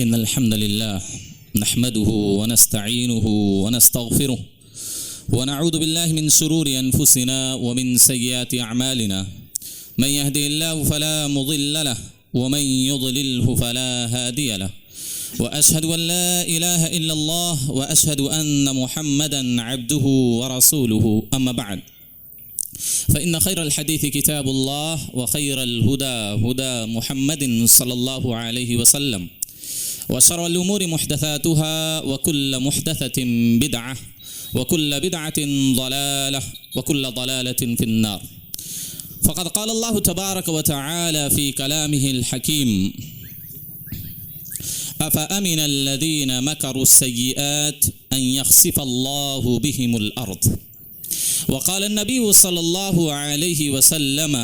إن الحمد لله نحمده ونستعينه ونستغفره ونعوذ بالله من شرور أنفسنا ومن سيئات أعمالنا من يهده الله فلا مضل له ومن يضلله فلا هادي له وأشهد أن لا إله إلا الله وأشهد أن محمدا عبده ورسوله أما بعد فإن خير الحديث كتاب الله وخير الهدى هدى محمد صلى الله عليه وسلم وشر الأمور محدثاتها وكل محدثة بدعة وكل بدعة ضلالة وكل ضلالة في النار فقد قال الله تبارك وتعالى في كلامه الحكيم أفأمن الذين مكروا السيئات أن يخسف الله بهم الأرض وقال النبي صلى الله عليه وسلم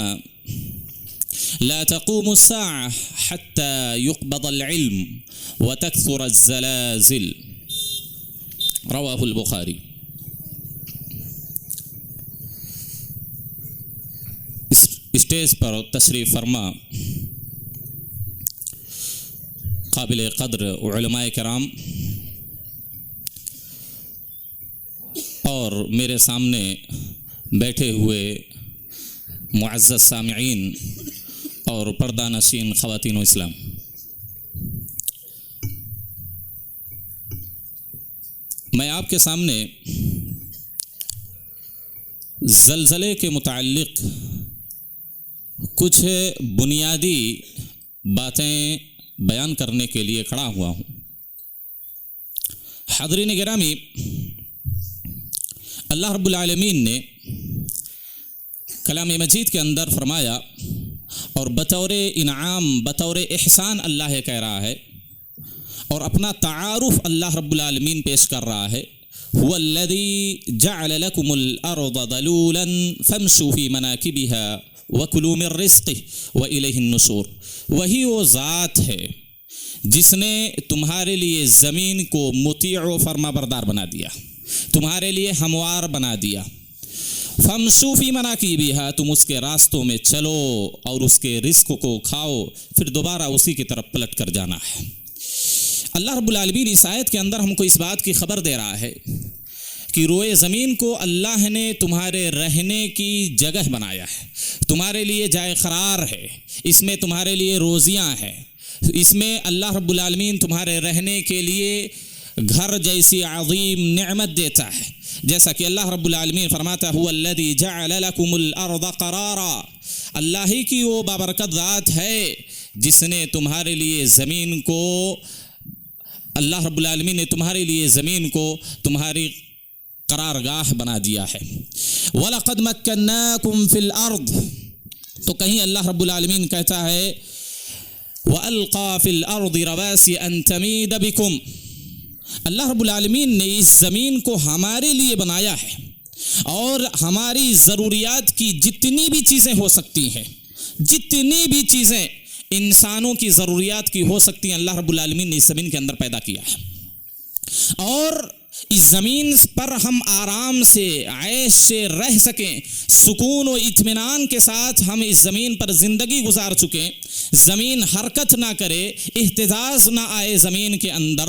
لا تقوم الساعة حتى يقبض العلم وتكثر الزلازل رواه البخاري. اسٹیج پر تشریف فرما قابل قدر علماء کرام اور میرے سامنے بیٹھے ہوئے معزز سامعین اور پردہ نشین خواتین و اسلام، میں آپ کے سامنے زلزلے کے متعلق کچھ بنیادی باتیں بیان کرنے کے لیے کھڑا ہوا ہوں۔ حاضرین گرامی، اللہ رب العالمین نے کلام مجید کے اندر فرمایا اور بطور انعام بطور احسان اللہ کہہ رہا ہے اور اپنا تعارف اللہ رب العالمین پیش کر رہا ہے، هو الذي جعل لكم الارض ذلولا فامشوا في مناكبها وكلوا من رزقه واليه النشور۔ وہی وہ ذات ہے جس نے تمہارے لیے زمین کو مطیع و فرما بردار بنا دیا، تمہارے لیے ہموار بنا دیا۔ فامشوا فی مناکبہا، تم اس کے راستوں میں چلو اور اس کے رزق کو کھاؤ، پھر دوبارہ اسی کی طرف پلٹ کر جانا ہے۔ اللہ رب العالمین اس آیت کے اندر ہم کو اس بات کی خبر دے رہا ہے کہ روئے زمین کو اللہ نے تمہارے رہنے کی جگہ بنایا ہے، تمہارے لیے جائے قرار ہے، اس میں تمہارے لیے روزیاں ہیں، اس میں اللہ رب العالمین تمہارے رہنے کے لیے گھر جیسی عظیم نعمت دیتا ہے، جیسا کہ اللہ رب العالمین فرماتا ہے هو الذی جعل لکم الارض قرارا، اللہ ہی کی وہ بابرکت ذات ہے جس نے تمہارے لیے زمین کو، اللہ رب العالمین نے تمہارے لیے زمین کو تمہاری قرارگاہ بنا دیا ہے۔ وَلَقَدْ مَكَّنَّاكُمْ فِي الْأَرْضِ، تو کہیں اللہ رب العالمین کہتا ہے وَأَلْقَى فِي الْأَرْضِ رَوَاسِيَ أَن تَمِيدَ بِكُمْ، اللہ رب العالمین نے اس زمین کو ہمارے لیے بنایا ہے اور ہماری ضروریات کی جتنی بھی چیزیں ہو سکتی ہیں، جتنی بھی چیزیں انسانوں کی ضروریات کی ہو سکتی ہیں، اللہ رب العالمین نے اس زمین کے اندر پیدا کیا ہے، اور اس زمین پر ہم آرام سے عیش سے رہ سکیں، سکون و اطمینان کے ساتھ ہم اس زمین پر زندگی گزار چکیں، زمین حرکت نہ کرے، اہتزاز نہ آئے زمین کے اندر،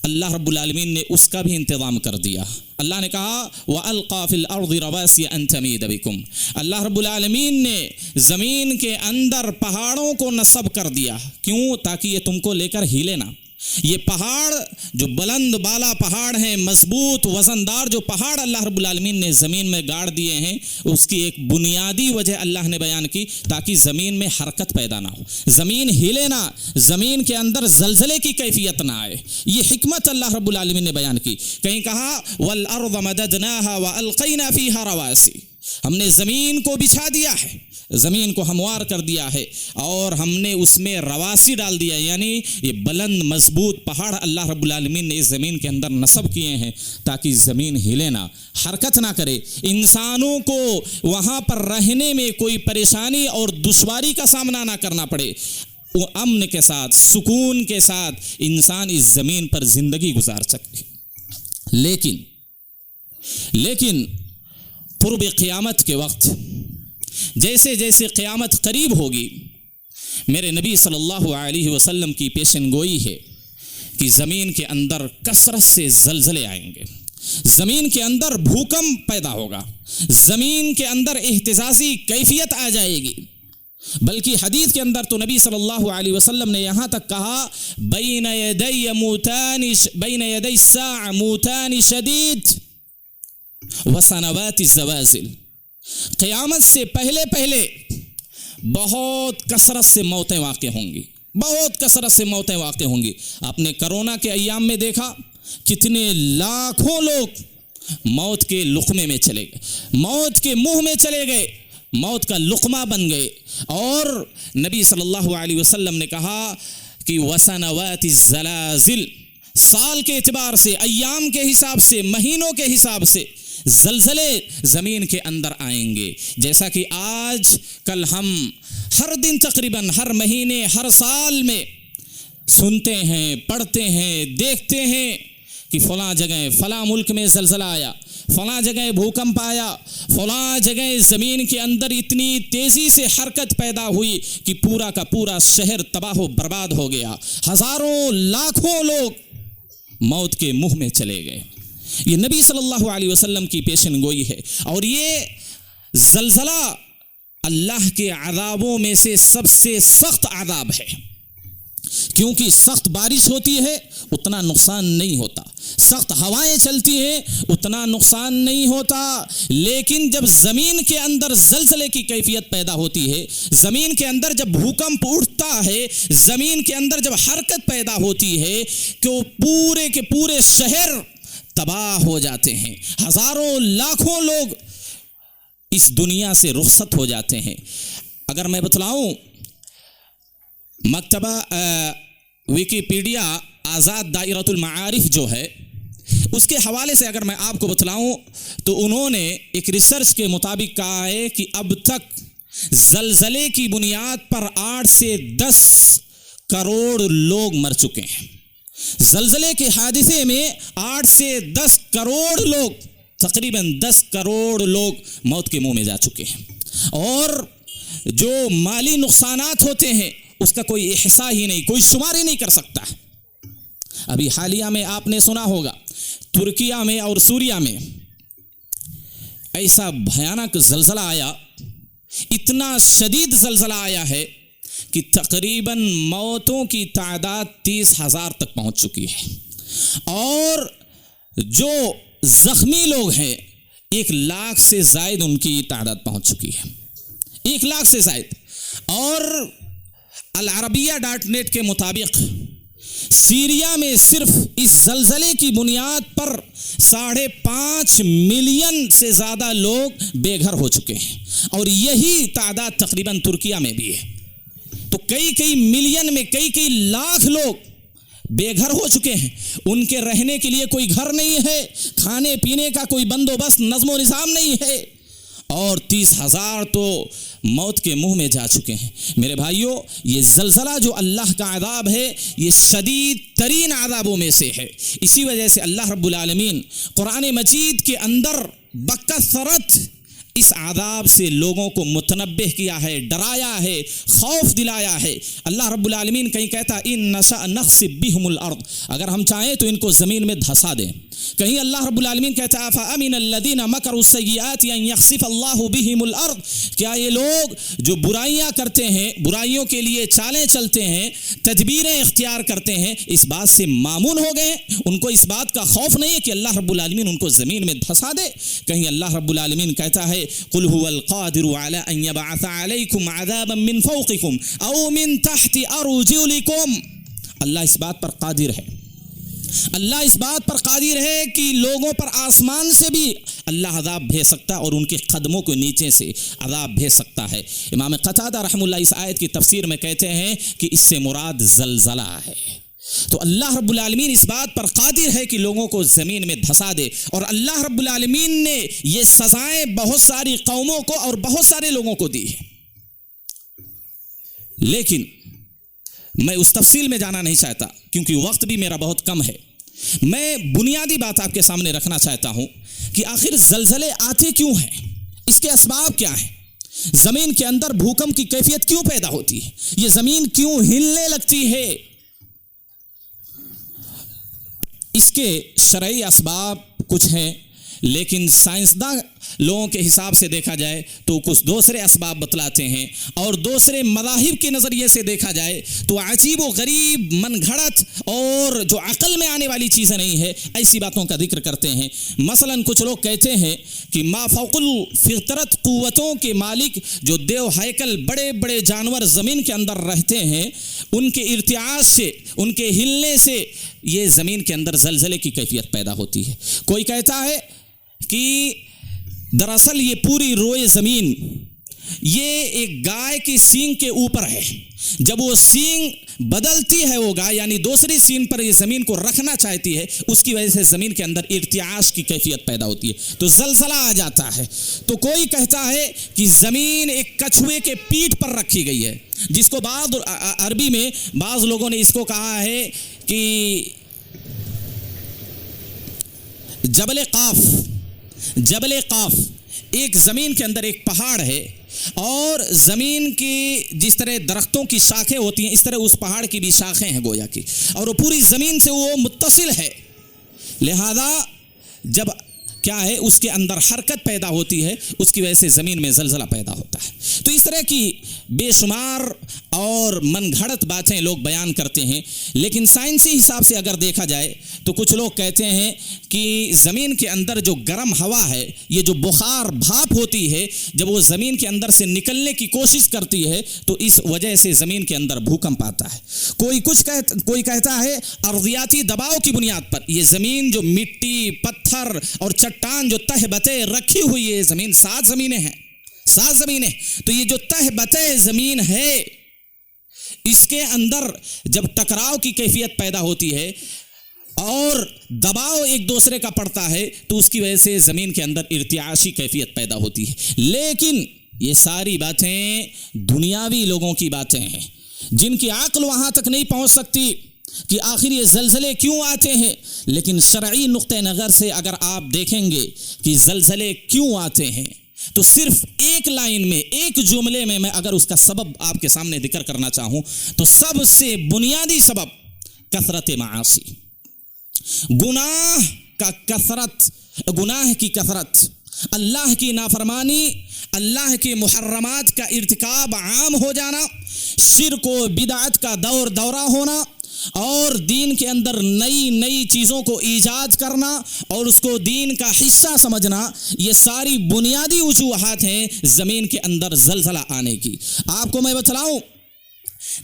اللہ رب العالمین نے اس کا بھی انتظام کر دیا۔ اللہ نے کہا وَأَلْقَى فِي الْأَرْضِ رَوَاسِيَ أَن تَمِيدَ بِكُمْ، اللہ رب العالمین نے زمین کے اندر پہاڑوں کو نصب کر دیا، کیوں؟ تاکہ یہ تم کو لے کر ہلے نہ۔ یہ پہاڑ جو بلند بالا پہاڑ ہیں، مضبوط وزندار جو پہاڑ اللہ رب العالمین نے زمین میں گاڑ دیے ہیں، اس کی ایک بنیادی وجہ اللہ نے بیان کی تاکہ زمین میں حرکت پیدا نہ ہو، زمین ہلے نہ، زمین کے اندر زلزلے کی کیفیت نہ آئے، یہ حکمت اللہ رب العالمین نے بیان کی۔ کہیں کہا وَالْأَرْضَ مَدَدْنَاهَا وَأَلْقَيْنَا فِيهَا رَوَاسِيَ، ہم نے زمین کو بچھا دیا ہے، زمین کو ہموار کر دیا ہے اور ہم نے اس میں رواسی ڈال دیا، یعنی یہ بلند مضبوط پہاڑ اللہ رب العالمین نے اس زمین کے اندر نصب کیے ہیں تاکہ زمین ہلے نہ، حرکت نہ کرے، انسانوں کو وہاں پر رہنے میں کوئی پریشانی اور دشواری کا سامنا نہ کرنا پڑے، وہ امن کے ساتھ سکون کے ساتھ انسان اس زمین پر زندگی گزار سکے۔ لیکن قرب قیامت کے وقت، جیسے جیسے قیامت قریب ہوگی، میرے نبی صلی اللہ علیہ وسلم کی پیشن گوئی ہے کہ زمین کے اندر کثرت سے زلزلے آئیں گے، زمین کے اندر بھوکمپ پیدا ہوگا، زمین کے اندر اہتزازی کیفیت آ جائے گی۔ بلکہ حدیث کے اندر تو نبی صلی اللہ علیہ وسلم نے یہاں تک کہا بین یدی الساعہ موتان شدید وسنوات الزوازل، قیامت سے پہلے پہلے بہت کثرت سے موتیں واقع ہوں گی، بہت کثرت سے موتیں واقع ہوں گی۔ آپ نے کرونا کے ایام میں دیکھا کتنے لاکھوں لوگ موت کے لقمے میں چلے گئے، موت کے منہ میں چلے گئے، موت کا لقمہ بن گئے۔ اور نبی صلی اللہ علیہ وسلم نے کہا کہ وسنوات الزلازل، سال کے اعتبار سے، ایام کے حساب سے، مہینوں کے حساب سے زلزلے زمین کے اندر آئیں گے۔ جیسا کہ آج کل ہم ہر دن تقریباً ہر مہینے ہر سال میں سنتے ہیں، پڑھتے ہیں، دیکھتے ہیں کہ فلاں جگہ فلاں ملک میں زلزلہ آیا، فلاں جگہ بھوکمپ آیا، فلاں جگہ زمین کے اندر اتنی تیزی سے حرکت پیدا ہوئی کہ پورا کا پورا شہر تباہ و برباد ہو گیا، ہزاروں لاکھوں لوگ موت کے منہ میں چلے گئے۔ یہ نبی صلی اللہ علیہ وسلم کی پیشن گوئی ہے۔ اور یہ زلزلہ اللہ کے عذابوں میں سے سب سے سخت عذاب ہے، کیونکہ سخت بارش ہوتی ہے اتنا نقصان نہیں ہوتا، سخت ہوائیں چلتی ہیں اتنا نقصان نہیں ہوتا، لیکن جب زمین کے اندر زلزلے کی کیفیت پیدا ہوتی ہے، زمین کے اندر جب بھوکمپ اٹھتا ہے، زمین کے اندر جب حرکت پیدا ہوتی ہے کہ وہ پورے کے پورے شہر تباہ ہو جاتے ہیں، ہزاروں لاکھوں لوگ اس دنیا سے رخصت ہو جاتے ہیں۔ اگر میں بتلاؤں مکتبہ ویکیپیڈیا آزاد دائرۃ المعارف جو ہے اس کے حوالے سے اگر میں آپ کو بتلاؤں تو انہوں نے ایک ریسرچ کے مطابق کہا ہے کہ اب تک زلزلے کی بنیاد پر 8 سے 10 کروڑ لوگ مر چکے ہیں۔ زلزلے کے حادثے میں 8 سے 10 کروڑ لوگ، تقریباً 10 کروڑ لوگ موت کے منہ میں جا چکے ہیں، اور جو مالی نقصانات ہوتے ہیں اس کا کوئی احصاء ہی نہیں، کوئی شمار ہی نہیں کر سکتا۔ ابھی حالیہ میں آپ نے سنا ہوگا ترکیہ میں اور سوریہ میں ایسا بھیانک زلزلہ آیا، اتنا شدید زلزلہ آیا ہے کہ تقریباً موتوں کی تعداد 30,000 تک پہنچ چکی ہے، اور جو زخمی لوگ ہیں 1 لاکھ سے زائد ان کی تعداد پہنچ چکی ہے، 1 لاکھ سے زائد۔ اور العربیہ.net کے مطابق سیریا میں صرف اس زلزلے کی بنیاد پر 5.5 ملین سے زیادہ لوگ بے گھر ہو چکے ہیں، اور یہی تعداد تقریباً ترکیہ میں بھی ہے۔ تو کئی ملین میں کئی لاکھ لوگ بے گھر ہو چکے ہیں، ان کے رہنے کے لیے کوئی گھر نہیں ہے، کھانے پینے کا کوئی بندوبست نظم و نظام نہیں ہے، اور 30,000 تو موت کے منہ میں جا چکے ہیں۔ میرے بھائیوں، یہ زلزلہ جو اللہ کا عذاب ہے یہ شدید ترین عذابوں میں سے ہے۔ اسی وجہ سے اللہ رب العالمین قرآن مجید کے اندر بکثرت اس عذاب سے لوگوں کو متنبہ کیا ہے، ڈرایا ہے، خوف دلایا ہے۔ اللہ رب العالمین کہیں کہتا ان نشأ نخسف بہم الارض، اگر ہم چاہیں تو ان کو زمین میں دھسا دیں۔ کہیں اللہ رب العالمین کہتا ہے فامن الذین مکروا السیئات ان یخسف اللہ بہم الارض، کیا یہ لوگ جو برائیاں کرتے ہیں، برائیوں کے لیے چالیں چلتے ہیں، تدبیریں اختیار کرتے ہیں، اس بات سے مامون ہو گئے، ان کو اس بات کا خوف نہیں ہے کہ اللہ رب العالمین ان کو زمین میں دھسا دے؟ کہیں اللہ رب العالمین کہتا ہے قل هو القادر على ان يبعث عليكم عذابا من فوقكم او من تحت ارجلكم، اللہ اس بات پر قادر ہے، اللہ اس بات پر قادر ہے کہ لوگوں پر آسمان سے بھی اللہ عذاب بھیج سکتا ہے اور ان کے قدموں کے نیچے سے عذاب بھیج سکتا ہے۔ امام قتادہ رحمہ اللہ اس آیت کی تفسیر میں کہتے ہیں کہ اس سے مراد زلزلہ ہے۔ تو اللہ رب العالمین اس بات پر قادر ہے کہ لوگوں کو زمین میں دھسا دے، اور اللہ رب العالمین نے یہ سزائیں بہت ساری قوموں کو اور بہت سارے لوگوں کو دی ہیں۔ لیکن میں اس تفصیل میں جانا نہیں چاہتا کیونکہ وقت بھی میرا بہت کم ہے۔ میں بنیادی بات آپ کے سامنے رکھنا چاہتا ہوں کہ آخر زلزلے آتے کیوں ہیں، اس کے اسباب کیا ہیں۔ زمین کے اندر بھوکمپ کی کیفیت کیوں پیدا ہوتی ہے؟ یہ زمین کیوں ہلنے لگتی ہے؟ اس کے شرعی اسباب کچھ ہیں، لیکن سائنسداں لوگوں کے حساب سے دیکھا جائے تو کچھ دوسرے اسباب بتلاتے ہیں، اور دوسرے مذاہب کے نظریے سے دیکھا جائے تو عجیب و غریب من گھڑت اور جو عقل میں آنے والی چیزیں نہیں ہے ایسی باتوں کا ذکر کرتے ہیں۔ مثلا کچھ لوگ کہتے ہیں کہ ما فوق الفطرت قوتوں کے مالک جو دیو ہیکل بڑے بڑے جانور زمین کے اندر رہتے ہیں، ان کے ارتعاش سے، ان کے ہلنے سے یہ زمین کے اندر زلزلے کی کیفیت پیدا ہوتی ہے۔ کوئی کہتا ہے کہ دراصل یہ پوری روئے زمین یہ ایک گائے کی سینگ کے اوپر ہے، جب وہ سینگ بدلتی ہے وہ گائے یعنی دوسری سینگ پر یہ زمین کو رکھنا چاہتی ہے، اس کی وجہ سے زمین کے اندر ارتعاش کی کیفیت پیدا ہوتی ہے تو زلزلہ آ جاتا ہے۔ تو کوئی کہتا ہے کہ زمین ایک کچھوے کے پیٹھ پر رکھی گئی ہے، جس کو بعض عربی میں بعض لوگوں نے اس کو کہا ہے کہ جبل قاف ایک زمین کے اندر ایک پہاڑ ہے، اور زمین کی جس طرح درختوں کی شاخیں ہوتی ہیں اس طرح اس پہاڑ کی بھی شاخیں ہیں گویا کی، اور وہ پوری زمین سے وہ متصل ہے، لہذا جب کیا ہے اس کے اندر حرکت پیدا ہوتی ہے اس کی وجہ سے زمین میں زلزلہ پیدا ہوتا ہے۔ تو اس طرح کی بے شمار اور من گھڑت باتیں لوگ بیان کرتے ہیں، لیکن سائنسی حساب سے اگر دیکھا جائے تو کچھ لوگ کہتے ہیں کہ زمین کے اندر جو گرم ہوا ہے، یہ جو بخار بھاپ ہوتی ہے، جب وہ زمین کے اندر سے نکلنے کی کوشش کرتی ہے تو اس وجہ سے زمین کے اندر بھوکمپ آتا ہے۔ کوئی کہتا ہے ارضیاتی دباؤ کی بنیاد پر یہ زمین جو مٹی، پتھر اور چٹان جو تہ بتہ رکھی ہوئی ہے زمین، 7 زمینیں، تو یہ جو تہ بتہ زمین ہے اس کے اندر جب ٹکراؤ کی کیفیت پیدا ہوتی ہے اور دباؤ ایک دوسرے کا پڑتا ہے تو اس کی وجہ سے زمین کے اندر ارتعاشی کیفیت پیدا ہوتی ہے۔ لیکن یہ ساری باتیں دنیاوی لوگوں کی باتیں ہیں جن کی عقل وہاں تک نہیں پہنچ سکتی کہ آخر یہ زلزلے کیوں آتے ہیں، لیکن شرعی نقطہ نظر سے اگر آپ دیکھیں گے کہ زلزلے کیوں آتے ہیں تو صرف ایک لائن میں، ایک جملے میں اگر اس کا سبب آپ کے سامنے ذکر کرنا چاہوں تو سب سے بنیادی سبب کثرت معاصی، گناہ کی کثرت، اللہ کی نافرمانی، اللہ کے محرمات کا ارتکاب عام ہو جانا، شرک و بدعت کا دورہ ہونا، اور دین کے اندر نئی چیزوں کو ایجاد کرنا اور اس کو دین کا حصہ سمجھنا، یہ ساری بنیادی وجوہات ہیں زمین کے اندر زلزلہ آنے کی۔ آپ کو میں بتلاؤں،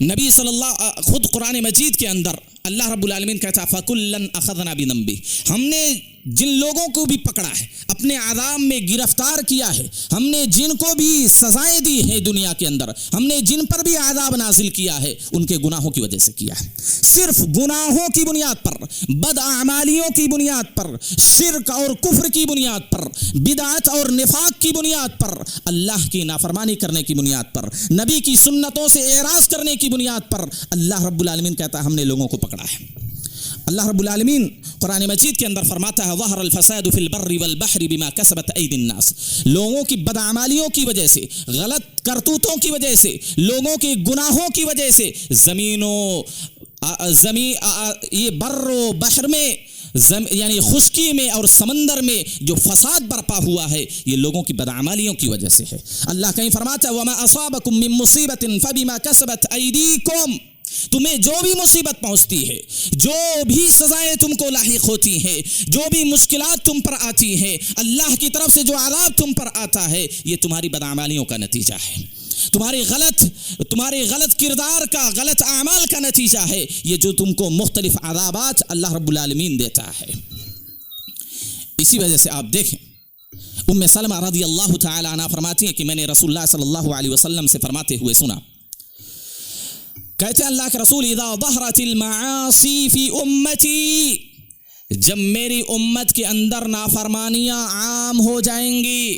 نبی صلی اللہ خود قرآن مجید کے اندر اللہ رب العالمین کہتا فَكُلًّا أَخَذْنَا بِذَنبِهِ، ہم نے جن لوگوں کو بھی پکڑا ہے، اپنے عذاب میں گرفتار کیا ہے، ہم نے جن کو بھی سزائیں دی ہیں دنیا کے اندر، ہم نے جن پر بھی عذاب نازل کیا ہے ان کے گناہوں کی وجہ سے کیا ہے۔ صرف گناہوں کی بنیاد پر، بد اعمالیوں کی بنیاد پر، شرک اور کفر کی بنیاد پر، بدعت اور نفاق کی بنیاد پر، اللہ کی نافرمانی کرنے کی بنیاد پر، نبی کی سنتوں سے اعراض کرنے کی بنیاد پر اللہ رب العالمین کہتا ہے ہم نے لوگوں کو پکڑا ہے۔ اللہ رب العالمین قرآن مجید کے اندر فرماتا ہے ظہر الفساد فی البر والبحر بما کسبت ایدی الناس، لوگوں کی بدعمالیوں کی وجہ سے، غلط کرتوتوں کی وجہ سے، لوگوں کے گناہوں کی وجہ سے یہ بر و بحر میں یعنی خشکی میں اور سمندر میں جو فساد برپا ہوا ہے یہ لوگوں کی بدعمالیوں کی وجہ سے ہے۔ اللہ کہیں فرماتا ہے وما اصابکم من مصیبت فبما کسبت ایدیکم، تمہیں جو بھی مصیبت پہنچتی ہے، جو بھی سزائیں تم کو لاحق ہوتی ہیں، جو بھی مشکلات تم پر آتی ہیں، اللہ کی طرف سے جو عذاب تم پر آتا ہے یہ تمہاری بدعمالیوں کا نتیجہ ہے، تمہارے غلط کردار کا، غلط اعمال کا نتیجہ ہے، یہ جو تم کو مختلف عذابات اللہ رب العالمین دیتا ہے۔ اسی وجہ سے آپ دیکھیں ام سلمہ رضی اللہ تعالی عنہ فرماتی ہیں کہ میں نے رسول اللہ صلی اللہ علیہ وسلم سے فرماتے ہوئے سنا، کہتے ہیں اللہ کے رسول اذا ظہرت المعاصی فی امتی، جب میری امت کے اندر نافرمانیاں عام ہو جائیں گی،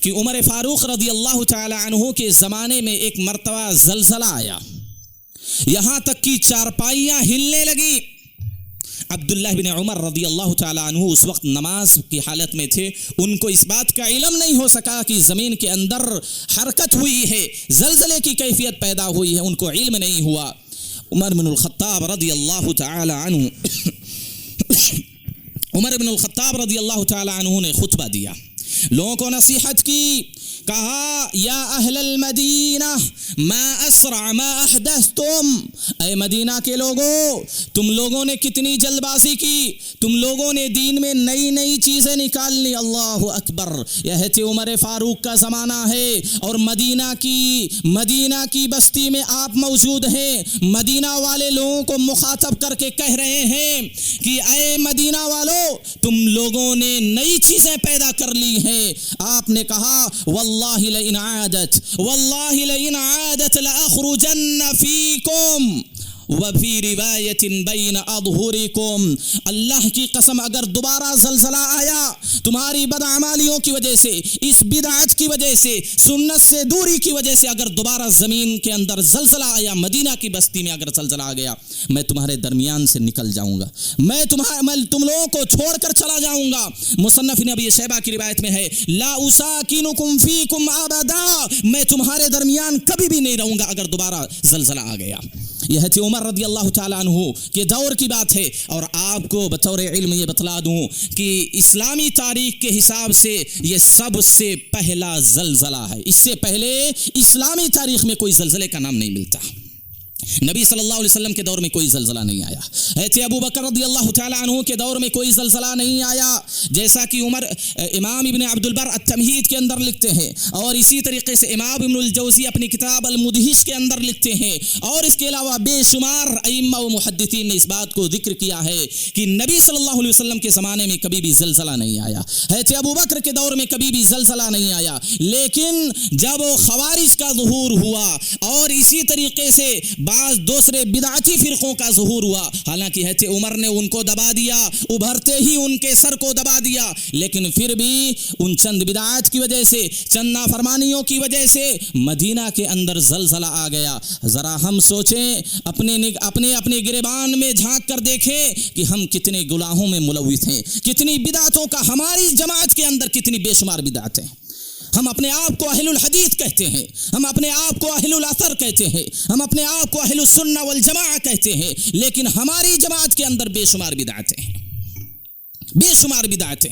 کہ عمر فاروق رضی اللہ تعالی عنہ کے زمانے میں ایک مرتبہ زلزلہ آیا، یہاں تک کہ چارپائیاں ہلنے لگی۔ عبداللہ بن عمر رضی اللہ تعالی عنہ اس وقت نماز کی حالت میں تھے، ان کو اس بات کا علم نہیں ہو سکا کہ زمین کے اندر حرکت ہوئی ہے، زلزلے کی کیفیت پیدا ہوئی ہے، ان کو علم نہیں ہوا۔ عمر بن الخطاب رضی اللہ تعالی عنہ عمر بن الخطاب رضی اللہ تعالی عنہ نے خطبہ دیا، لوگوں کو نصیحت کی، کہا یا اہل المدینہ ما اسرع ما احدثتم، اے مدینہ کے لوگوں، تم لوگوں نے کتنی جلد بازی کی، تم لوگوں نے دین میں نئی نئی چیزیں نکال لی۔ اللہ اکبر، یہ عمر فاروق کا زمانہ ہے اور مدینہ کی بستی میں آپ موجود ہیں، مدینہ والے لوگوں کو مخاطب کر کے کہہ رہے ہیں کہ اے مدینہ والو، تم لوگوں نے نئی چیزیں پیدا کر لی ہیں۔ آپ نے کہا واللہ لئن عادت لأخرجن فیکم وفی روایت بین اظہرکم، اللہ کی قسم اگر دوبارہ زلزلہ آیا تمہاری بدعمالیوں کی وجہ سے، اس بدعت کی وجہ سے، سنت سے دوری کی وجہ سے، اگر دوبارہ زمین کے اندر زلزلہ آیا، مدینہ کی بستی میں اگر زلزلہ آ گیا، میں تمہارے درمیان سے نکل جاؤں گا، میں تم لوگوں کو چھوڑ کر چلا جاؤں گا۔ مصنف ابی شیبہ کی روایت میں ہے لا اساکنکم فیکم ابدا، میں تمہارے درمیان کبھی بھی نہیں رہوں گا اگر دوبارہ زلزلہ آ گیا۔ یہ حضرت عمر رضی اللہ تعالیٰ عنہ کے دور کی بات ہے، اور آپ کو بطور علم یہ بتلا دوں کہ اسلامی تاریخ کے حساب سے یہ سب سے پہلا زلزلہ ہے، اس سے پہلے اسلامی تاریخ میں کوئی زلزلے کا نام نہیں ملتا۔ نبی صلی اللہ علیہ وسلم کے دور میں کوئی زلزلہ نہیں آیا، حضرت ابو بکر رضی اللہ تعالیٰ عنہ کے دور میں کوئی زلزلہ نہیں آیا، جیسا کہ امام ابن عبد البر التمہید کے اندر لکھتے ہیں، اور اسی طریقے سے امام ابن الجوزی اپنی کتاب المدہش کے اندر لکھتے ہیں، اور اس کے علاوہ بے شمار ائمہ و محدثین نے اس بات کو ذکر کیا ہے کہ نبی صلی اللہ علیہ وسلم کے زمانے میں کبھی بھی زلزلہ نہیں آیا، حضرت ابو بکر کے دور میں کبھی بھی زلزلہ نہیں آیا، لیکن جب خوارج کا ظہور ہوا اور اسی طریقے سے بعض دوسرے بدعتی فرقوں کا ظہور ہوا، حالانکہ حضرت عمر نے ان کو دبا دیا، ابھرتے ہی ان کے سر کو دبا دیا، لیکن پھر بھی ان چند بدعات کی وجہ سے، چند نافرمانیوں کی وجہ سے مدینہ کے اندر زلزلہ آ گیا۔ ذرا ہم سوچیں، اپنے گریبان میں جھانک کر دیکھیں کہ ہم کتنے گناہوں میں ملوث ہیں، کتنی بدعتوں کا ہماری جماعت کے اندر کتنی بے شمار بدعت ہیں۔ ہم اپنے آپ کو اہل الحدیث کہتے ہیں، ہم اپنے آپ کو اہل الاثر کہتے ہیں، ہم اپنے آپ کو اہل السنہ والجماعہ کہتے ہیں، لیکن ہماری جماعت کے اندر بے شمار بدعتیں ہیں، بے شمار بدعتیں۔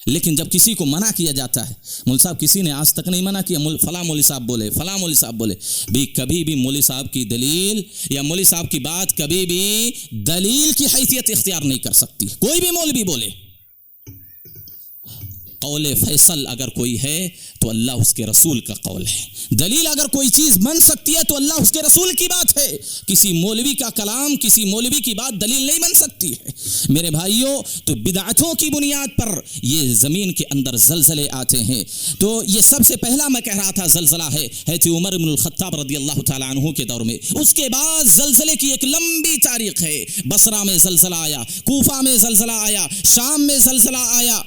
لیکن جب کسی کو منع کیا جاتا ہے، مولوی صاحب کسی نے آج تک نہیں منع کیا، فلاں مولوی صاحب بولے، فلاں مولوی صاحب بولے، بھی کبھی بھی مولوی صاحب کی دلیل یا مولوی صاحب کی بات کبھی بھی دلیل کی حیثیت اختیار نہیں کر سکتی، کوئی بھی مولوی بولے۔ قول فیصل اگر کوئی ہے تو اللہ اس کے رسول کا قول ہے، دلیل اگر کوئی چیز بن سکتی ہے تو اللہ اس کے رسول کی بات ہے، کسی مولوی کا کلام، کسی مولوی کی بات دلیل نہیں بن سکتی ہے۔ میرے بھائیوں، تو بدعتوں کی بنیاد پر یہ زمین کے اندر زلزلے آتے ہیں، تو یہ سب سے پہلا میں کہہ رہا تھا زلزلہ ہے حضرت عمر بن الخطاب رضی اللہ تعالیٰ عنہ کے دور میں۔ اس کے بعد زلزلے کی ایک لمبی تاریخ ہے، بصرہ میں زلزلہ آیا، کوفہ میں زلزلہ آیا، شام میں زلزلہ آیا،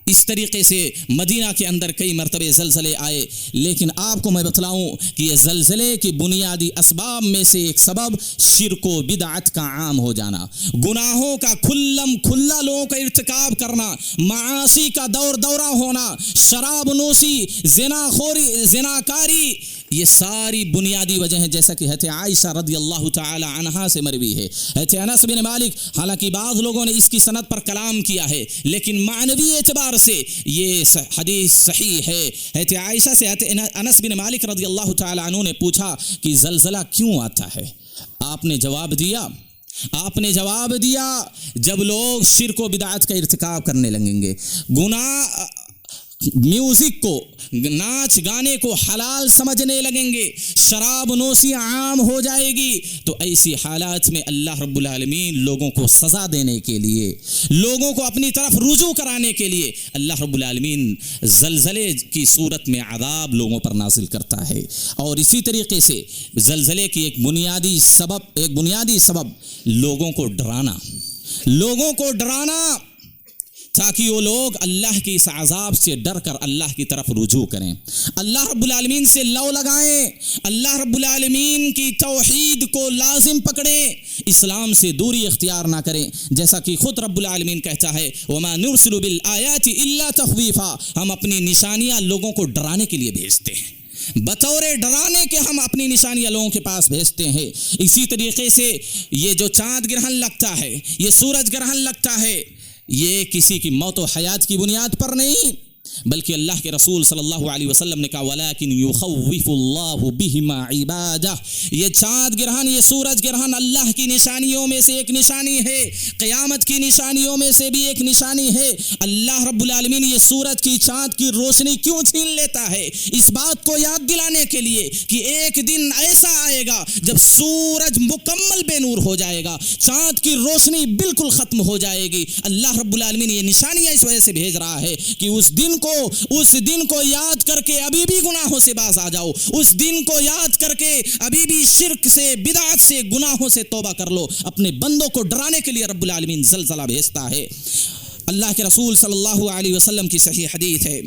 اس طریقے سے مدینہ کے اندر کئی مرتبے زلزلے آئے۔ لیکن آپ کو میں بتلاؤں کہ یہ زلزلے کی بنیادی اسباب میں سے ایک سبب شرک و بدعت کا عام ہو جانا، گناہوں کا کھلا لوگوں کا ارتکاب کرنا، معاصی کا دورہ ہونا، شراب نوشی، زناکاری، یہ ساری بنیادی وجہ ہیں، جیسا کہ حضرت عائشہ رضی اللہ تعالی عنہا سے مروی ہے۔ حضرت انس بن مالک، حالانکہ بعض لوگوں نے اس کی سند پر کلام کیا ہے، لیکن معنوی اعتبار سے یہ حدیث صحیح ہے۔ حضرت عائشہ سے حضرت انس بن مالک رضی اللہ تعالی عنہ نے پوچھا کہ زلزلہ کیوں آتا ہے؟ آپ نے جواب دیا جب لوگ شرک و بدعت کا ارتکاب کرنے لگیں گے، گناہ، میوزک کو، ناچ گانے کو حلال سمجھنے لگیں گے، شراب نوشی عام ہو جائے گی، تو ایسی حالات میں اللہ رب العالمین لوگوں کو سزا دینے کے لیے، لوگوں کو اپنی طرف رجوع کرانے کے لیے اللہ رب العالمین زلزلے کی صورت میں عذاب لوگوں پر نازل کرتا ہے۔ اور اسی طریقے سے زلزلے کی ایک بنیادی سبب لوگوں کو ڈرانا، تاکہ وہ لوگ اللہ کے اس عذاب سے ڈر کر اللہ کی طرف رجوع کریں، اللہ رب العالمین سے لو لگائیں، اللہ رب العالمین کی توحید کو لازم پکڑیں، اسلام سے دوری اختیار نہ کریں، جیسا کہ خود رب العالمین کہتا ہے وَمَا نُرْسِلُ بِالْآيَاتِ إِلَّا تَخْوِيفًا، ہم اپنی نشانیاں لوگوں کو ڈرانے کے لیے بھیجتے ہیں، بطور ڈرانے کے ہم اپنی نشانیاں لوگوں کے پاس بھیجتے ہیں۔ اسی طریقے سے یہ جو چاند گرہن لگتا ہے، یہ سورج گرہن لگتا ہے، یہ کسی کی موت و حیات کی بنیاد پر نہیں، بلکہ اللہ کے رسول صلی اللہ علیہ وسلم نے کہا وَلَكِنْ يُخَوِّفُ اللَّهُ بِهِمَا عِبَادَهُ، یہ چاند گرہن، یہ سورج گرہن اللہ کی نشانیوں میں سے ایک نشانی ہے، قیامت کی نشانیوں میں سے بھی ایک نشانی ہے۔ اللہ رب العالمین یہ سورج کی چاند کی روشنی کیوں چھین لیتا ہے؟ اس بات کو یاد دلانے کے لیے کہ ایک دن ایسا آئے گا جب سورج مکمل بے نور ہو جائے گا، چاند کی روشنی بالکل ختم ہو جائے گی۔ اللہ رب العالمین یہ نشانیاں اس وجہ سے بھیج رہا ہے کہ اس دن کو یاد کر کے ابھی بھی گناہوں سے باز آ جاؤ، اس دن کو یاد کر کے ابھی بھی شرک سے، بدعت سے، گناہوں سے توبہ کر لو۔ اپنے بندوں کو ڈرانے کے لیے رب العالمین زلزلہ بھیجتا ہے۔ اللہ کے رسول صلی اللہ علیہ وسلم کی صحیح حدیث ہے،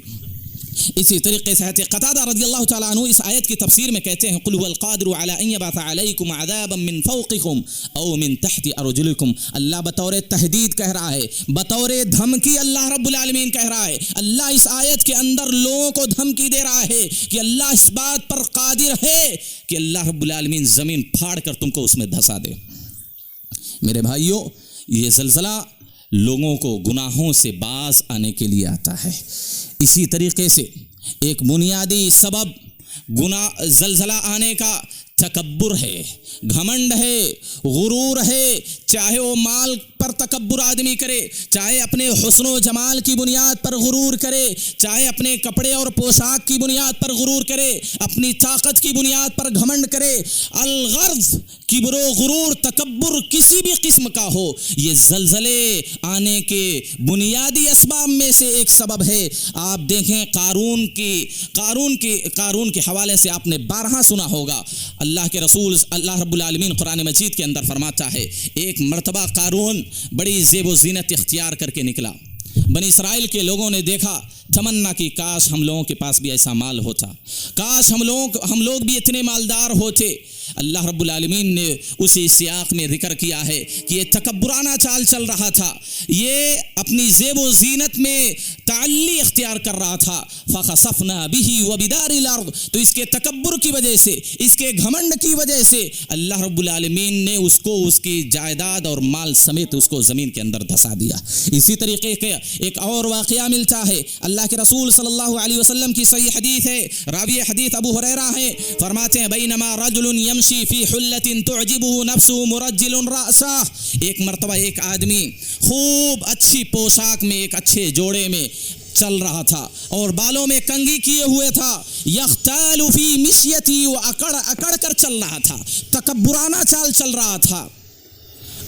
اسی طریقے سے حضرت قتادہ رضی اللہ تعالیٰ عنہ اس آیت کی تفسیر میں کہتے ہیں قُلْ هُوَ الْقَادِرُ عَلَىٰ أَن يَبْعَثَ عَلَيْكُمْ عَذَابًا مِّن فَوْقِكُمْ أَوْ مِن تَحْتِ أَرْجُلِكُمْ۔ اللہ بطور تہدید کہہ رہا ہے، بطور دھمکی اللہ رب العالمین کہہ رہا ہے۔ اللہ اس آیت کے اندر لوگوں کو دھمکی دے رہا ہے کہ اللہ اس بات پر قادر ہے کہ اللہ رب العالمین زمین پھاڑ کر تم کو اس میں دھسا دے۔ میرے بھائیوں، یہ زلزلہ لوگوں کو گناہوں سے باز آنے کے لیے آتا ہے۔ اسی طریقے سے ایک بنیادی سبب زلزلہ آنے کا تکبر ہے، گھمنڈ ہے، غرور ہے، چاہے وہ مال پر تکبر آدمی کرے، چاہے اپنے حسن و جمال کی بنیاد پر غرور کرے، چاہے اپنے کپڑے اور پوشاک کی بنیاد پر غرور کرے، اپنی طاقت کی بنیاد پر گھمنڈ کرے، الغرض کبر و غرور، تکبر کسی بھی قسم کا ہو، یہ زلزلے آنے کے بنیادی اسباب میں سے ایک سبب ہے۔ آپ دیکھیں قارون کے حوالے سے آپ نے بارہا سنا ہوگا، اللہ کے رسول اللہ رب العالمین قرآن مجید کے اندر فرماتا ہے ایک مرتبہ قارون بڑی زیب و زینت اختیار کر کے نکلا، بنی اسرائیل کے لوگوں نے دیکھا، تمنا کی کاش ہم لوگوں کے پاس بھی ایسا مال ہوتا، کاش ہم لوگ بھی اتنے مالدار ہوتے۔ اللہ رب العالمین نے اسی سیاق میں ذکر کیا ہے کہ یہ تکبرانہ چال چل رہا تھا، یہ اپنی زیب و زینت میں تعلی اختیار کر رہا تھا، فخسفنا به وبدار الارض، تو اس کے تکبر کی وجہ سے، اس کے گھمنڈ کی وجہ سے اللہ رب العالمین نے اس کو اس کی جائیداد اور مال سمیت اس کو زمین کے اندر دھسا دیا۔ اسی طریقے کے ایک اور واقعہ ملتا ہے، اللہ کے رسول صلی اللہ علیہ وسلم کی صحیح حدیث ہے، راوی حدیث ابو ہریرہ ہے، فرماتے ہیں بینما رجل یمشی فی حلۃ تعجبہ نفسہ مرجل رأسہ، ایک مرتبہ ایک آدمی خوب اچھی پوشاک میں، ایک اچھے جوڑے میں چل رہا تھا اور بالوں میں کنگھی کیے ہوئے تھا، یختال فی مشیتی، وہ اکڑ کر چل رہا تھا، تکبرانہ چال چل رہا تھا۔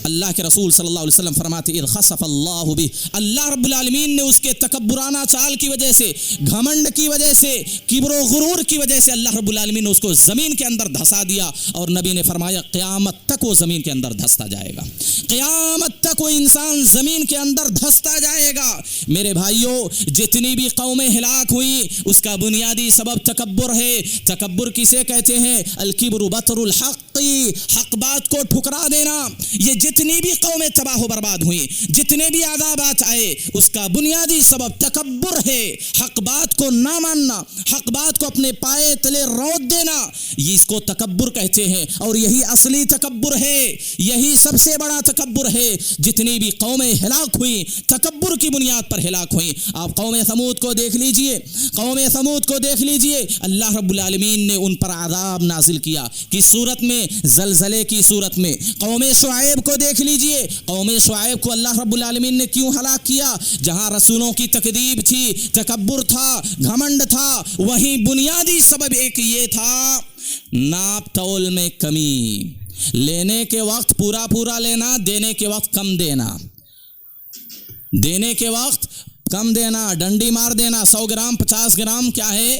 اللہ کے رسول صلی اللہ علیہ وسلم فرماتے اذ خسف اللہ بہ، اللہ رب العالمین نے اس کے تکبرانہ چال کی وجہ سے، گھمنڈ کی وجہ سے، کبر و غرور کی وجہ سے اللہ رب العالمین نے اس کو زمین کے اندر دھسا دیا، اور نبی نے فرمایا قیامت تک وہ زمین کے اندر دھستا جائے گا، قیامت تک وہ انسان زمین کے اندر دھستا جائے گا۔ میرے بھائیوں، جتنی بھی قومیں ہلاک ہوئی اس کا بنیادی سبب تکبر ہے۔ تکبر کسے کہتے ہیں؟ الکبر بطر الحق، حق بات کو ٹھکرا دینا۔ یہ جتنی بھی قومیں تباہ و برباد ہوئیں، جتنے بھی عذابات آئے، اس کا بنیادی سبب تکبر ہے، حق بات کو نہ ماننا، حق بات کو اپنے پائے تلے روت دینا، یہ اس کو تکبر کہتے ہیں، اور یہی اصلی تکبر ہے، یہی سب سے بڑا تکبر ہے۔ جتنی بھی قومیں ہلاک ہوئیں تکبر کی بنیاد پر ہلاک ہوئیں۔ آپ قوم ثمود کو دیکھ لیجئے، اللہ رب العالمین نے ان پر عذاب نازل کیا، کس صورت میں؟ زلزلے کی صورت میں۔ قوم شعیب کو دیکھ لیجئے، قوم شعیب کو اللہ رب العالمین نے کیوں ہلاک کیا؟ جہاں رسولوں کی تکذیب تھی، تکبر تھا، گھمنڈ تھا، وہیں بنیادی سبب ایک یہ تھا، ناپ تول میں کمی، لینے کے وقت پورا لینا، دینے کے وقت کم دینا، ڈنڈی مار دینا، 100 گرام 50 گرام کیا ہے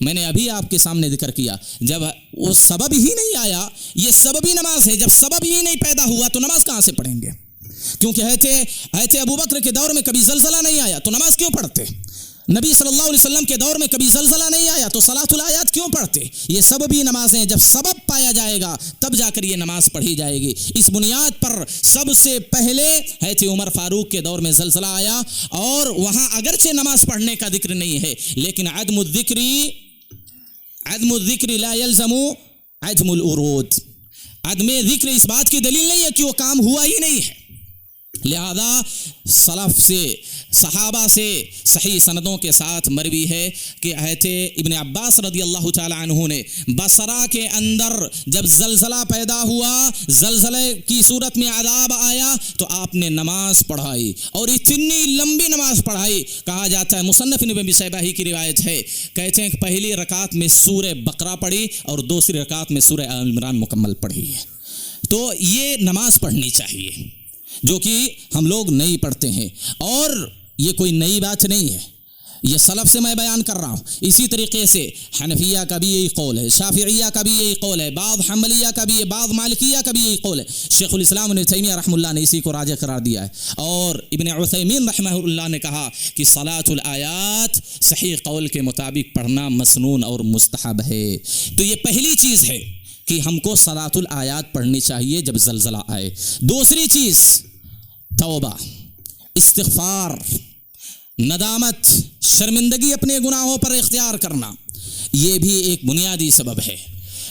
میں نے ابھی آپ کے سامنے ذکر کیا، جب وہ سبب ہی نہیں آیا، یہ سببی نماز ہے، جب سبب ہی نہیں پیدا ہوا تو نماز کہاں سے پڑھیں گے؟ کیونکہ حضرت ابوبکر کے دور میں کبھی زلزلہ نہیں آیا تو نماز کیوں پڑھتے؟ نبی صلی اللہ علیہ وسلم کے دور میں کبھی زلزلہ نہیں آیا تو صلاۃ الآیات کیوں پڑھتے؟ یہ سببی نمازیں، جب سبب پایا جائے گا تب جا کر یہ نماز پڑھی جائے گی۔ اس بنیاد پر سب سے پہلے حضرت عمر فاروق کے دور میں زلزلہ آیا، اور وہاں اگرچہ نماز پڑھنے کا ذکر نہیں ہے، لیکن عدم الذکر لا یلزم عدم الورود، عدم ذکر اس بات کی دلیل نہیں ہے کہ وہ کام ہوا ہی نہیں ہے۔ لہذا سلف سے، صحابہ سے صحیح سندوں کے ساتھ مروی ہے کہ حضرت ابن عباس رضی اللہ تعالی عنہ نے بصرہ کے اندر جب زلزلہ پیدا ہوا، زلزلے کی صورت میں عذاب آیا تو آپ نے نماز پڑھائی، اور اتنی لمبی نماز پڑھائی، کہا جاتا ہے مصنف ابن ابی شیبہ ہی کی روایت ہے، کہتے ہیں کہ پہلی رکعت میں سورہ بقرہ پڑھی اور دوسری رکعت میں سورہ آل عمران مکمل پڑھی ہے۔ تو یہ نماز پڑھنی چاہیے، جو کہ ہم لوگ نہیں پڑھتے ہیں، اور یہ کوئی نئی بات نہیں ہے، یہ سلف سے میں بیان کر رہا ہوں۔ اسی طریقے سے حنفیہ کا بھی یہی قول ہے، شافعیہ کا بھی یہی قول ہے، بعض حنبلیہ کا بھی، بعض مالکیہ کا بھی یہی قول ہے۔ شیخ الاسلام ابن تیمیہ رحمہ اللہ نے اسی کو راجح قرار دیا ہے، اور ابن عثیمین رحمہ اللہ نے کہا کہ صلاۃ الآیات صحیح قول کے مطابق پڑھنا مسنون اور مستحب ہے۔ تو یہ پہلی چیز ہے کہ ہم کو صلاۃ الآیات پڑھنی چاہیے جب زلزلہ آئے۔ دوسری چیز توبہ، استغفار، ندامت، شرمندگی اپنے گناہوں پر اختیار کرنا، یہ بھی ایک بنیادی سبب ہے۔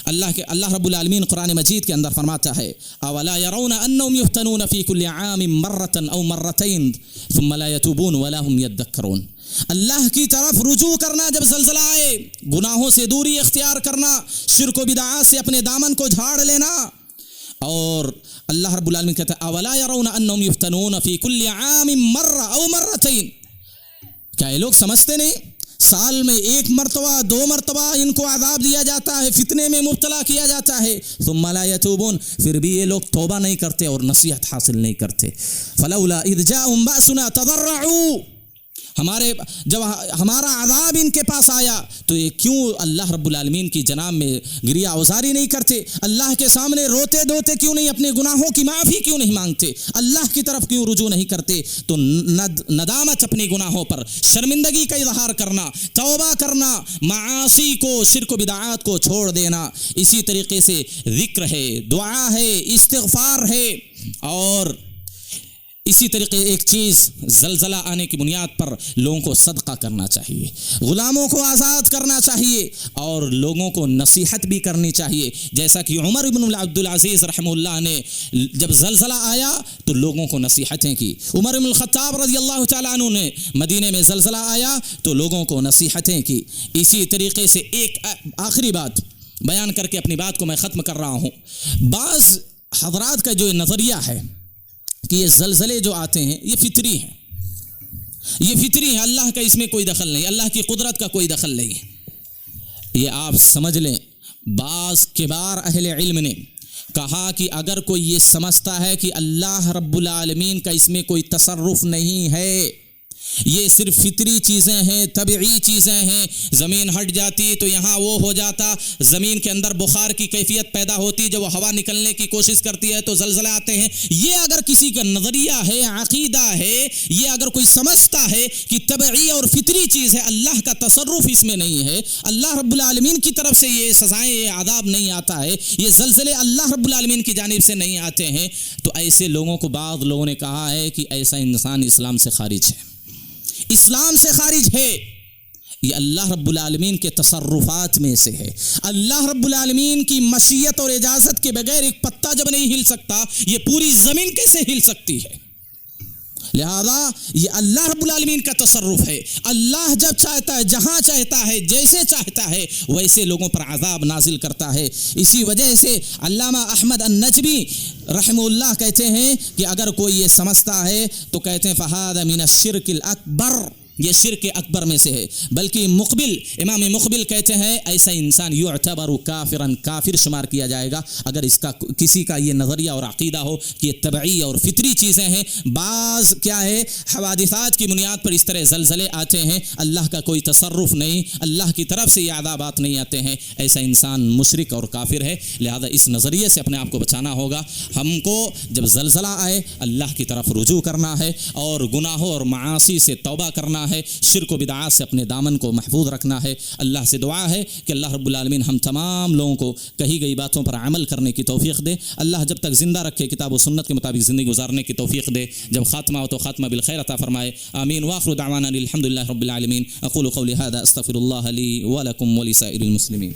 اللہ رب العالمین قرآن مجید کے اندر فرماتا ہے اولا يرون انهم يفتنون في كل عام مرة او مرتين ثم لا يتوبون ولا هم يذكرون۔ اللہ کی طرف رجوع کرنا جب زلزلہ آئے، گناہوں سے دوری اختیار کرنا، شرک و بدعات سے اپنے دامن کو جھاڑ لینا، اور اللہ رب العالمین کہتا ہے اولا يرون انهم يفتنون في كل عام مرة او مرتين، کیا یہ لوگ سمجھتے نہیں سال میں ایک مرتبہ، دو مرتبہ ان کو عذاب دیا جاتا ہے، فتنے میں مبتلا کیا جاتا ہے، ثم لا يتوبون، پھر بھی یہ لوگ توبہ نہیں کرتے اور نصیحت حاصل نہیں کرتے۔ فلولا اذ جاءهم بأسنا تضرعوا، جب ہمارا عذاب ان کے پاس آیا تو یہ کیوں اللہ رب العالمین کی جناب میں گریہ اوزاری نہیں کرتے؟ اللہ کے سامنے روتے دھوتے کیوں نہیں؟ اپنے گناہوں کی معافی کیوں نہیں مانگتے؟ اللہ کی طرف کیوں رجوع نہیں کرتے؟ تو ندامت اپنے گناہوں پر، شرمندگی کا اظہار کرنا، توبہ کرنا، معاصی کو، شرک و بدعات کو چھوڑ دینا۔ اسی طریقے سے ذکر ہے، دعا ہے، استغفار ہے، اور اسی طریقے ایک چیز زلزلہ آنے کی بنیاد پر لوگوں کو صدقہ کرنا چاہیے، غلاموں کو آزاد کرنا چاہیے، اور لوگوں کو نصیحت بھی کرنی چاہیے، جیسا کہ عمر بن عبد العزیز رحمہ اللہ نے جب زلزلہ آیا تو لوگوں کو نصیحتیں کی۔ عمر بن الخطاب رضی اللہ تعالیٰ عنہ نے مدینے میں زلزلہ آیا تو لوگوں کو نصیحتیں کی۔ اسی طریقے سے ایک آخری بات بیان کر کے اپنی بات کو میں ختم کر رہا ہوں۔ بعض حضرات کا جو نظریہ ہے کہ یہ زلزلے جو آتے ہیں یہ فطری ہیں، یہ فطری ہیں، اللہ کا اس میں کوئی دخل نہیں، اللہ کی قدرت کا کوئی دخل نہیں ہے۔ یہ آپ سمجھ لیں، بعض کبار اہل علم نے کہا کہ اگر کوئی یہ سمجھتا ہے کہ اللہ رب العالمین کا اس میں کوئی تصرف نہیں ہے، یہ صرف فطری چیزیں ہیں، طبعی چیزیں ہیں، زمین ہٹ جاتی تو یہاں وہ ہو جاتا، زمین کے اندر بخار کی کیفیت پیدا ہوتی، جب وہ ہوا نکلنے کی کوشش کرتی ہے تو زلزلے آتے ہیں، یہ اگر کسی کا نظریہ ہے، عقیدہ ہے، یہ اگر کوئی سمجھتا ہے کہ طبعی اور فطری چیز ہے، اللہ کا تصرف اس میں نہیں ہے، اللہ رب العالمین کی طرف سے یہ سزائیں، یہ عذاب نہیں آتا ہے، یہ زلزلے اللہ رب العالمین کی جانب سے نہیں آتے ہیں، تو ایسے لوگوں کو بعض لوگوں نے کہا ہے کہ ایسا انسان اسلام سے خارج ہے، اسلام سے خارج ہے۔ یہ اللہ رب العالمین کے تصرفات میں سے ہے۔ اللہ رب العالمین کی مشیت اور اجازت کے بغیر ایک پتا جب نہیں ہل سکتا، یہ پوری زمین کیسے ہل سکتی ہے؟ لہذا یہ اللہ رب العالمین کا تصرف ہے۔ اللہ جب چاہتا ہے، جہاں چاہتا ہے، جیسے چاہتا ہے، ویسے لوگوں پر عذاب نازل کرتا ہے۔ اسی وجہ سے علامہ احمد النجمی رحمہ اللہ کہتے ہیں کہ اگر کوئی یہ سمجھتا ہے تو کہتے ہیں فہذا من الشرک الاکبر، یہ شرک اکبر میں سے ہے. بلکہ مقبل امام مقبل کہتے ہیں ایسا انسان یعتبر کافرن کافر شمار کیا جائے گا اگر اس کا کسی کا یہ نظریہ اور عقیدہ ہو کہ یہ طبعی اور فطری چیزیں ہیں. بعض کیا ہے حوادثات کی بنیاد پر اس طرح زلزلے آتے ہیں, اللہ کا کوئی تصرف نہیں, اللہ کی طرف سے یہ عذابات نہیں آتے ہیں, ایسا انسان مشرک اور کافر ہے. لہذا اس نظریے سے اپنے آپ کو بچانا ہوگا. ہم کو جب زلزلہ آئے اللہ کی طرف رجوع کرنا ہے اور گناہوں اور معاصی سے توبہ کرنا ہے, شرک و بدعات سے اپنے دامن کو محفوظ رکھنا ہے. اللہ سے دعا ہے کہ اللہ رب العالمین ہم تمام لوگوں کو کہی گئی باتوں پر عمل کرنے کی توفیق دے. اللہ جب تک زندہ رکھے کتاب و سنت کے مطابق زندگی گزارنے کی توفیق دے. جب خاتمہ ہو تو خاتمہ بالخیر عطا فرمائے. آمین. وآخر دعوانا الحمد للہ رب العالمین. اقول قولی هذا استغفر اللہ لی ولکم ولسائر المسلمین.